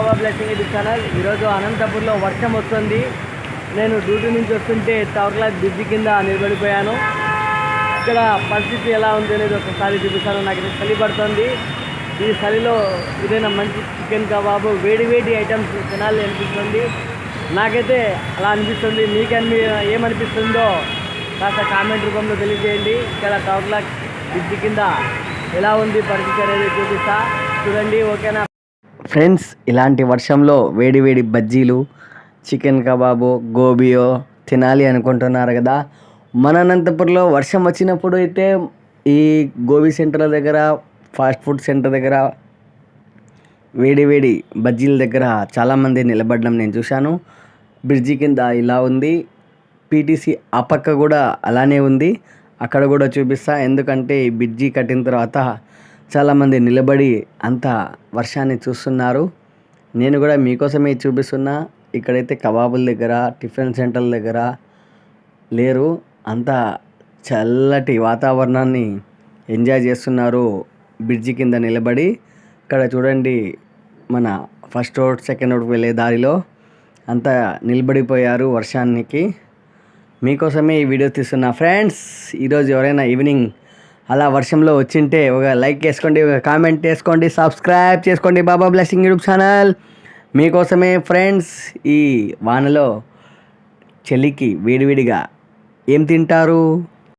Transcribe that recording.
బాబా blessing YouTube channel. ఈరోజు అనంతపూర్లో వర్షం వస్తుంది. నేను డ్యూటీ నుంచి వస్తుంటే టవర్ క్లాక్ బ్రిడ్జి కింద నిలబడిపోయాను. ఇక్కడ పరిస్థితి ఎలా ఉంది అనేది ఒకసారి చూపిస్తాను. నాకు ఇది చలి పడుతుంది. ఈ చలిలో ఏదైనా మంచి చికెన్ కబాబు వేడి వేడి ఐటమ్స్ తినాలి అనిపిస్తుంది. నాకైతే అలా అనిపిస్తుంది. మీకు ఏమనిపిస్తుందో కాస్త కామెంట్ రూపంలో తెలియజేయండి. ఇక్కడ టవర్ క్లాక్ బ్రిడ్జి కింద ఎలా ఉంది పరిస్థితి అనేది చూపిస్తా, చూడండి. ఓకేనా ఫ్రెండ్స్? ఇలాంటి వర్షంలో వేడి వేడి బజ్జీలు, చికెన్ కబాబు, గోబియో తినాలి అనుకుంటున్నారు కదా. మన అనంతపురంలో వర్షం వచ్చినప్పుడు అయితే ఈ గోబీ సెంటర్ దగ్గర, ఫాస్ట్ ఫుడ్ సెంటర్ దగ్గర, వేడి వేడి బజ్జీల దగ్గర చాలామంది నిలబడడం నేను చూశాను. బ్రిడ్జి కింద ఇలా ఉంది. పీటీసీ ఆ పక్క కూడా అలానే ఉంది. అక్కడ కూడా చూపిస్తా. ఎందుకంటే ఈ బ్రిడ్జి కట్టిన తర్వాత చాలామంది నిలబడి అంత వర్షాన్ని చూస్తున్నారు. నేను కూడా మీకోసమే చూపిస్తున్నా. ఇక్కడైతే కబాబుల దగ్గర, టిఫిన్ సెంటర్ల దగ్గర లేరు. అంతా చల్లటి వాతావరణాన్ని ఎంజాయ్ చేస్తున్నారు బ్రిడ్జి కింద నిలబడి. ఇక్కడ చూడండి, మన ఫస్ట్ రోడ్ సెకండ్ రోడ్కి వెళ్ళే దారిలో అంతా నిలబడిపోయారు వర్షానికి. మీకోసమే ఈ వీడియో తీస్తున్నా ఫ్రెండ్స్. ఈరోజు ఎవరైనా ఈవినింగ్ అలా వర్షంలో వచ్చింటే ఒక లైక్ వేసుకోండి, ఒక కామెంట్ వేసుకోండి, సబ్స్క్రైబ్ చేసుకోండి బాబా బ్లెస్సింగ్ యూట్యూబ్ ఛానల్. మీకోసమే ఫ్రెండ్స్. ఈ వానలో చలికి వేడివేడిగా ఏం తింటారు?